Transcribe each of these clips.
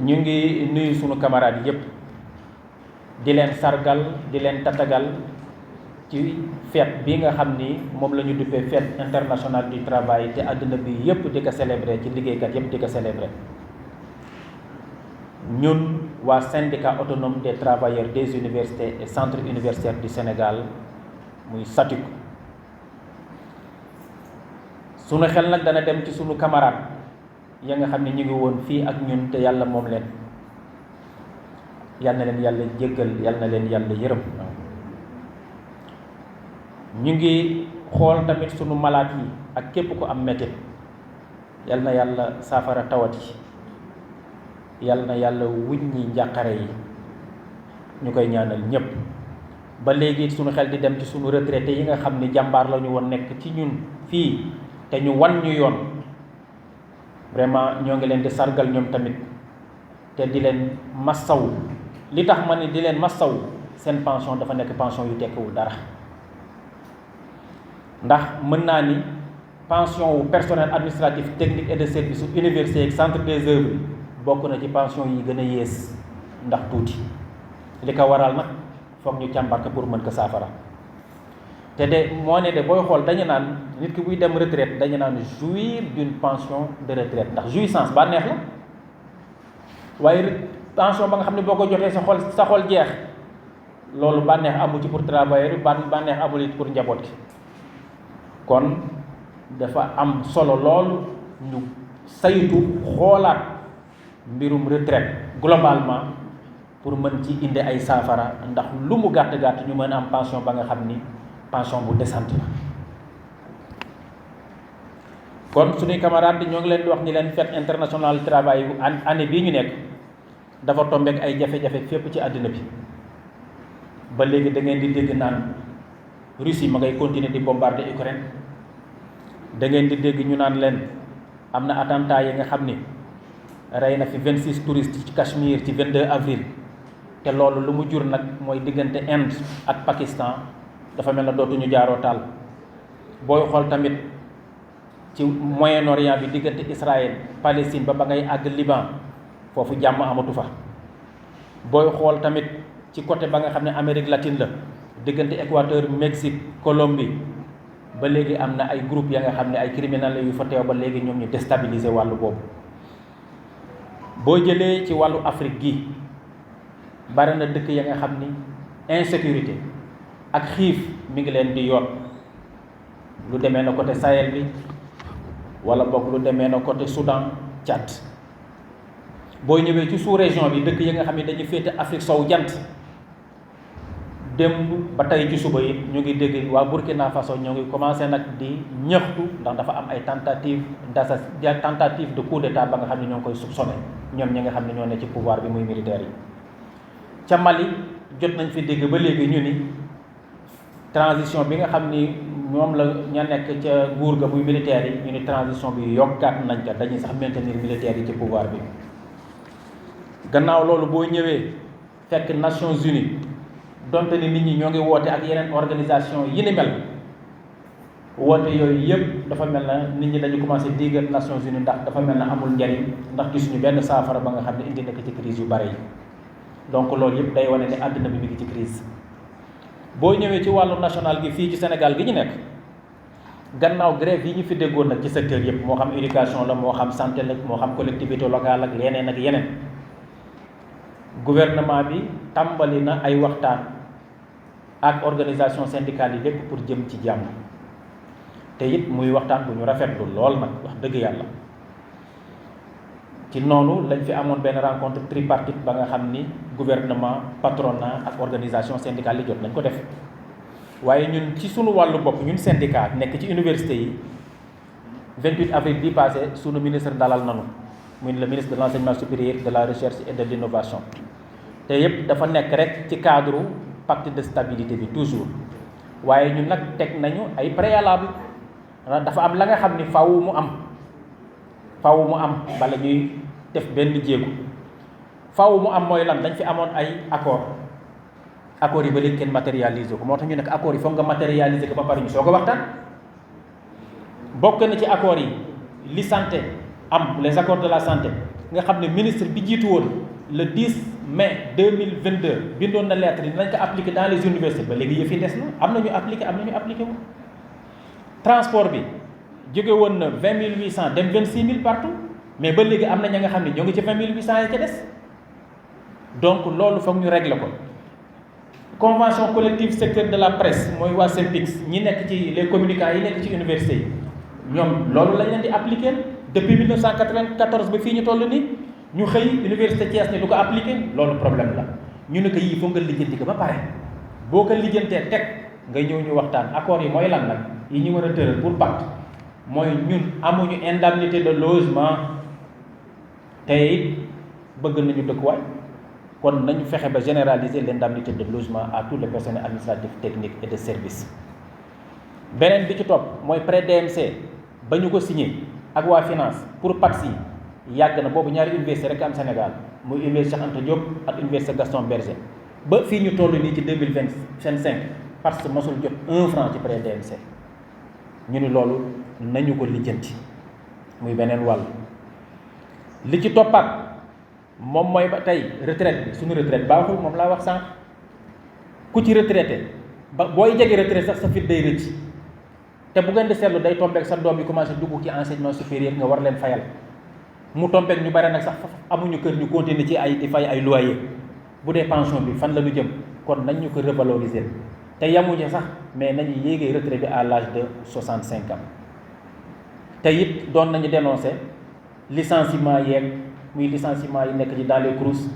ñu ngi nuyu sunu camarades yépp di leen sargal di leen tatagal ci fête bi nga xam ni moom la ñu duppee fête internationale du travail te àdduna bi yépp di ko célébrer ci liggéeykat yépp di ko célébrer. ñun waa syndicat autonome des travailleurs des universités et centres universitaires du Sénégal muy SATUC sunu xel nag dana dem ci sunu camarade ya nga xam ne ñu ngi woon fii ak ñun te yàlla moom leen yal na leen yàlla jéggal yal na leen yàlla yërëm. ñu ngi xool tamit sunu malaat yi ak képp ku am metit yal na yàlla saafara tawat yi yal na yàlla wuññi njàqare yi ñu koy ñaanal ñépp. ba léegi sunu xel di dem ci sunu retraité yi nga xam ni jàmbaar la ñu woon nekk ci ñun fii te ñu wan ñu yoon vraiment ñoo ngi leen di sargal ñoom tamit te di leen massaw. li tax ma ne di leen massaw seen pension dafa nekk pension yu tekkiwul dara ndax mën naa ni pension wu personnel administratif technique et de service université ak centre des œuvres bokk na ci pension yi gën a yées ndax tuuti. li ko waral nag foog ñu càmbar ko pour mën ko saafara te de moo ne de booy xool dañu naan nit ki buy dem retraite dañu naan jouir d'une pension de retraite ndax jouissance bànneex la waaye pension ba nga xam ne boo ko jotee sa xol jeex loolu bànneex amu ci pour travailleur bànneex amul it pour njaboot gi. kon dafa am solo lool ñu saytu xoolaat mbirum retraite globalement pour mën ci indi ay saafara ndax lu mu gàtt gàtt ñu mën a am pension ba nga xam ni pension bu décente la. kon suñuy camarades ñoo ngi leen di wax ni leen fête internationale du travail année bii ñu nekk dafa tombeek ay jafe-jafe fépp ci àddina bi. ba léegi da ngeen di dégg naan Russie ma ngay continuer di bombarder Ukraine da ngeen di dégg ñu naan leen am na attentat yi nga xam ni rey na fi 26 touristes ci Cachemire ci 22 avril te loolu lu mu jur nag mooy diggante Inde ak Pakistan dafa mel na dootuñu jaaroo taal. booy xool tamit ci Moyen-Orient bi diggante Israël Palestine ba ngay àgg Liban foofu jàmm amatu fa. booy xool tamit ci côté ba nga xam ne Amérique latine la diggante Équateur Mexique Colombie ba léegi am na ay groupe ya nga xam ne ay criminels yu fa teew ba léegi ñoom ñu déstabiliser wàllu boobu. boo jëlee ci wàllu Afrique gi bari na dëkk ya nga xam ni insécurité ak xiif mi ngi leen di yoot lu demee na côté Sahel bi wala boog lu demee na côté Soudan Tchad. boo ñëwee ci sous-région bi dëkk yi nga xam ne dañu féete Afrique sowu jant démb ba tey ci suba yi ñu ngi dégg waa Burkina Faso ñoo ngi commencé nag di ñaxtu ndax dafa am ay tentative de coup d'état ba nga xam ne ñoo ngi koy soupçonné ñoom ñi nga xam ne ñoo ne ci pouvoir bi muy militaire yi. ca Mali jot nañ fi dégg ba léegi ñu ni transition bi nga xam ni ñoom la ña nekk ca nguur ga muy militaire yi ñu ni transition bi yokkaat nañ ko dañuy sax maintenir militaire yi ci pouvoir bi. gannaaw loolu boo ñëwee fekk Nations Unies donte ni nit ñi ñoo ngi woote ak yeneen organisation yi ni mel woote yooyu yëpp dafa mel na nit ñi dañu commencé diigal Nations Unies ndax dafa mel na amul njariñ ndax gisuñu benn saafara ba nga xam ne indi na ko ci crise yu bare yi. donc loolu yëpp day wane ne àddina bi mi ngi ci crise. boo ñëwee ci wàllu national gi fii ci Sénégal gi ñu nekk gannaaw grève yi ñu fi déggoon nag ci secteur yëpp moo xam éducation la moo xam santé la moo xam collectivité locale ak yeneen ak yeneen. gouvernement bi tàmbali na ay waxtaan ak organisation syndicale yi lépp pour jëm ci jàmm te it muy waxtaan bu ñu rafetlu lool nag wax dëgg yàlla. ci noonu lañ fi amoon benn rencontre tripartite ba nga xam ni gouvernement patronat ak organisation syndicale yi jot nañ ko def waaye ñun ci sunu wàllu bopp ñun syndicat nekk ci université yi 28 avril bi passé sunu ministre dalal nanu muy le ministre de l'enseignement supérieur de la recherche et de l'innovation te yëpp dafa nekk rek ci cadre pacte de stabilité bi toujours waaye ñun nag teg nañu ay préalable dafa am la nga xam ni faaw mu am bala ñuy def benn jéego faaw mu am mooy lan dañ fi amoon ay accords yi ba léegi kenn matérialiser ko moo tax ñu nekk accords yi foog nga matérialiser ko ba pare ñu soog a waxtaan. bokk na ci accords yi li santé am les accords de la santé nga xam ne ministre bi jiitu woon le 10 mai 2022 bindoon na lettre yi nañ ko appliquer dans les universités ba léegi yëf yi des na am na ñu appliqué wu transport bi jóge woon na 20 800 dem 26 000 partout mais ba léegi am na ña nga xam ne ñoo ngi ci 20 800 yi ca des donc loolu foog ñu régler ko. convention collective secteur de la presse mooy waa SYNPICS ñi nekk ci les communicants yi nekk ci université yi ñoom loolu lañ leen di appliquer depuis 1994 ba fii ñu toll nii ñu xëy université Thiès ne du ko appliquer loolu problème la ñu ne ko yii foog nga lijjanti ko ba pare boo ko lijjantee teg nga ñëw ñu waxtaan accords yi mooy lan nag yi ñu war a tëral pour pacte mooy ñun amuñu indemnité de logement te it bëgg nañu dëkkuwaay kon nañu fexe ba généraliser l'indemnité de logement à tous les personnels administratifs techniques et de service. beneen bi ci topp mooy prêt DMC ba ñu ko signé ak waa finance pour PATS yi yàgg na boobu ñaari université rek am Sénégal muy université Cheikh Anta Diop ak université Gaston Berger ba fii ñu toll nii ci 2025 parce que mosul jot 1 franc ci prêt DMC ñu ni loolu nañu ko lijjanti muy beneen wàll. li ci toppaat moom mooy ba tey retraite bi suñu retraite baaxul moom laa wax sànq ku ci retraité ba booy jege retraite sax sa fit day rëcc te bu ngeen di seetlu day tombeek sa doom yi commencé dugg ci enseignement supérieur nga war leen fayal mu tombeek ñu bare nag sax amuñu kër ñu continuer ci ay di fay ay loyer bu dee pension bi fan la ñu jëm kon nañ ñu ko revaloriser te yamuñu sax mais nañu yéegee retraite bi à l'âge de 65 ans te it doon nañu dénoncer licenciement yeeg muy licenciement yi nekk ci dans les CROUS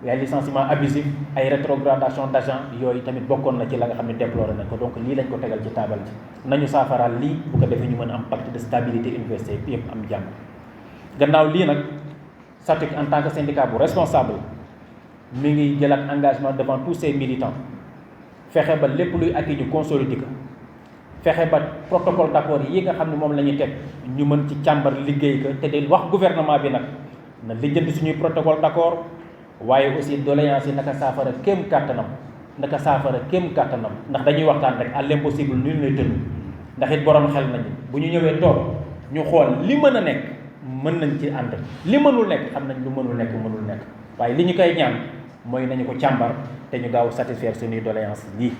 ay licenciement abusif ay rétrogradation d'agent yooyu tamit bokkoon na ci la nga xam ne déploré nañ ko donc lii lañ ko tegal ci taabal ji nañu saafaraal lii bu ko defee ñu mën a am pacte de stabilité université bi yëpp am jàmm. gannaaw lii nag SATUC en tant que syndicat bu responsable mi ngi jëlaat engagement devant tous ses militants fexe ba lépp luy acquis ñu consolider ko fexe ba protocole d'accord yi nga xam ne moom la ñuy teg ñu mën ci càmbar liggéey ko te di wax gouvernement bi nag na lijjanti suñuy protocole d'accord waaye aussi doléance yi naka saafara kéem kàttanam ndax dañuy waxtaan rek à l'impossible nul n'est tenu ndax it borom xel nañu bu ñu ñëwee toog ñu xool li mën a nekk mën nañ ci ànd li mënul nekk xam nañ lu mënul nekk waaye li ñu koy ñaan mooy nañu ko càmbar te ñu gaaw satisfaire suñuy doléance lii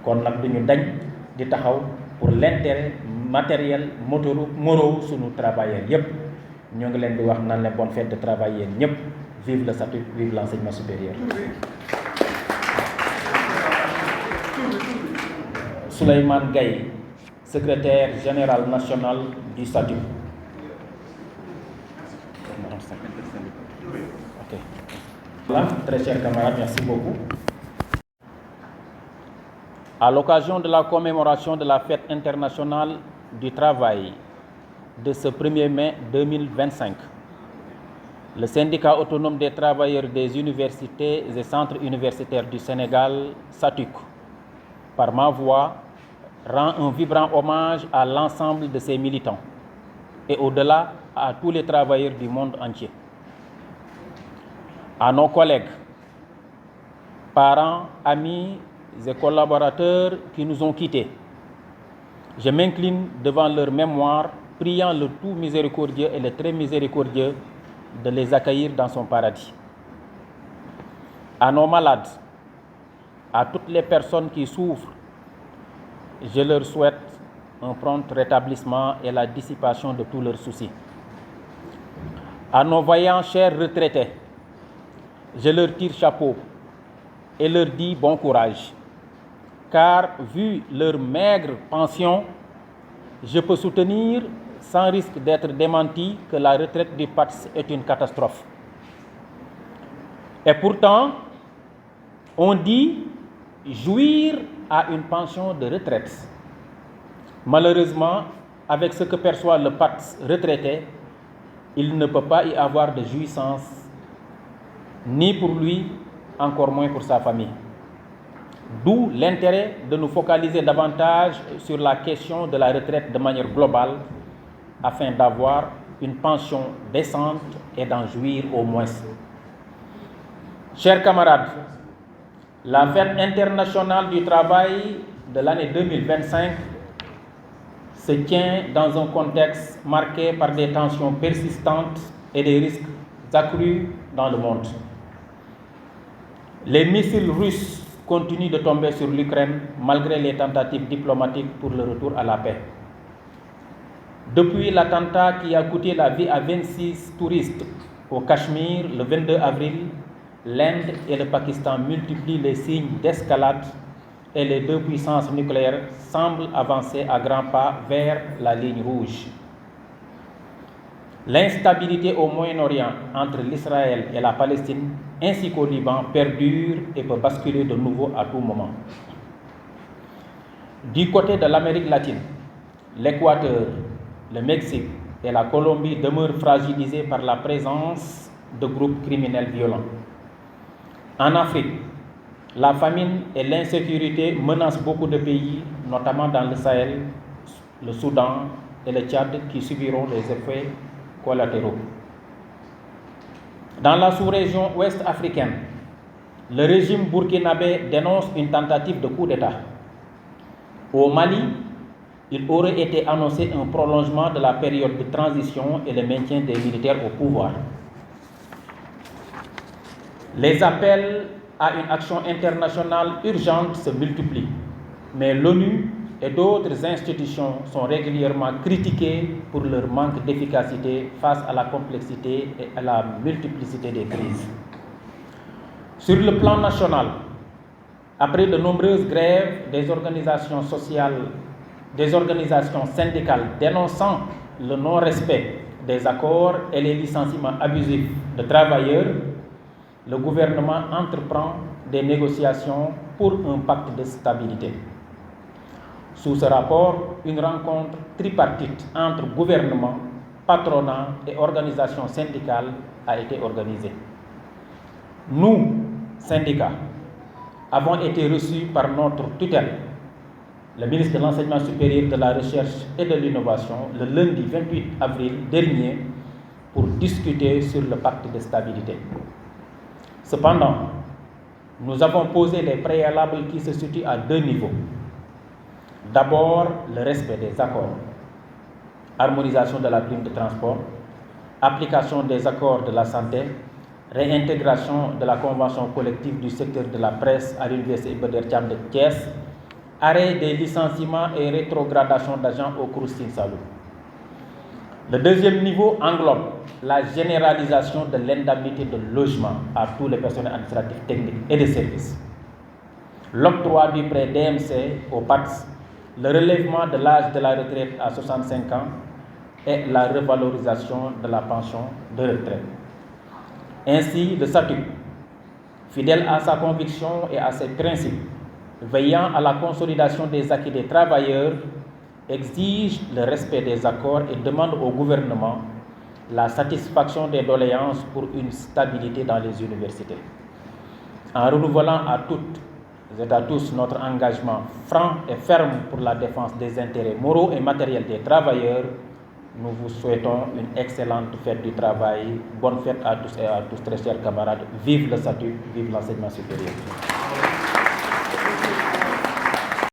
kon nag duñu dañ di taxaw pour l'intérêt matériel moraux suñu travailleurs yépp ñoo ngi leen di wax naan leen bonne fête de travail yéen ñëpp vive le SATUC vive l'enseignement supérieur. Souleymane Gaye, secrétaire général national du SATUC. Ok. Voilà, très chers camarades, merci beaucoup. À l'occasion de la commémoration de la fête internationale du travail de ce 1er mai 2025, le syndicat autonome des travailleurs des universités et centres universitaires du Sénégal, SATUC, par ma voix, rend un vibrant hommage à l'ensemble de ses militants et au-delà à tous les travailleurs du monde entier. À nos collègues, parents, amis et collaborateurs qui nous ont quittés, je m'incline devant leur mémoire, priant le tout miséricordieux et le très miséricordieux de les accueillir dans son paradis. À nos malades, à toutes les personnes qui souffrent, je leur souhaite un prompt rétablissement et la dissipation de tous leurs soucis. À nos vaillants chers retraités, je leur tire chapeau et leur dis bon courage, car vu leur maigre pension, je peux soutenir sans risque d'être démenti que la retraite du PATS est une catastrophe. Et pourtant, on dit jouir à une pension de retraite. Malheureusement, avec ce que perçoit le PATS retraité, il ne peut pas y avoir de jouissance, ni pour lui, encore moins pour sa famille. D'où l'intérêt de nous focaliser davantage sur la question de la retraite de manière globale, afin d'avoir une pension décente et d'en jouir au moins. Chers camarades, la fête internationale du travail de l'année 2025 se tient dans un contexte marqué par des tensions persistantes et des risques accrues dans le monde. Les missiles russes continuent de tomber sur l'Ukraine malgré les tentatives diplomatiques pour le retour à la paix. Depuis l'attentat qui a coûté la vie à 26 touristes au Cachemire le 22 avril, l'Inde et le Pakistan multiplient les signes d'escalade et les deux puissances nucléaires semblent avancer à grands pas vers la ligne rouge. L'instabilité au Moyen-Orient entre l'Israël et la Palestine ainsi qu'au Liban perdure et peut basculer de nouveau à tout moment. Du côté de l'Amérique latine, l'Équateur, le Mexique et la Colombie demeurent fragilisés par la présence de groupes criminels violents. En Afrique, la famine et l'insécurité menacent beaucoup de pays, notamment dans le Sahel, le Soudan et le Tchad, qui subiront les effets collatéraux. Dans la sous-région ouest africaine, le régime burkinabé dénonce une tentative de coup d'État. Au Mali, il aurait été annoncé un prolongement de la période de transition et le maintien des militaires au pouvoir. Les appels à une action internationale urgente se multiplient, mais l'ONU et d'autres institutions sont régulièrement critiquées pour leur manque d'efficacité face à la complexité et à la multiplicité des crises. Sur le plan national, après de nombreuses grèves des organisations syndicales dénonçant le non-respect des accords et les licenciements abusifs de travailleurs, le gouvernement entreprend des négociations pour un pacte de stabilité. Sous ce rapport, une rencontre tripartite entre gouvernement, patronat et organisations syndicales a été organisée. Nous, syndicats, avons été reçus par notre tutelle, le ministre de l'Enseignement supérieur, de la Recherche et de l'Innovation, le lundi 28 avril dernier, pour discuter sur le pacte de stabilité. Cependant, nous avons posé les préalables qui se situent à deux niveaux. D'abord, le respect des accords, harmonisation de la prime de transport, application des accords de la santé, réintégration de la convention collective du secteur de la presse à l'Université Iba Der Thiam de Thiès, arrêt des licenciements et rétrogradation d'agents au CROUS Sine Saloum. Le deuxième niveau englobe la généralisation de l'indemnité de logement à tous les personnels administratifs, techniques et de services, l'octroi du prêt DMC aux PATS, le relèvement de l'âge de la retraite à 65 ans et la revalorisation de la pension de retraite. Ainsi, le statut, fidèle à sa conviction et à ses principes, veillant à la consolidation des acquis des travailleurs, exige le respect des accords et demande au gouvernement la satisfaction des doléances pour une stabilité dans les universités. En renouvelant à toutes et à tous notre engagement franc et ferme pour la défense des intérêts moraux et matériels des travailleurs, nous vous souhaitons une excellente fête du travail. Bonne fête à tous et à tous, très chers camarades. Vive le statut, vive l'enseignement supérieur.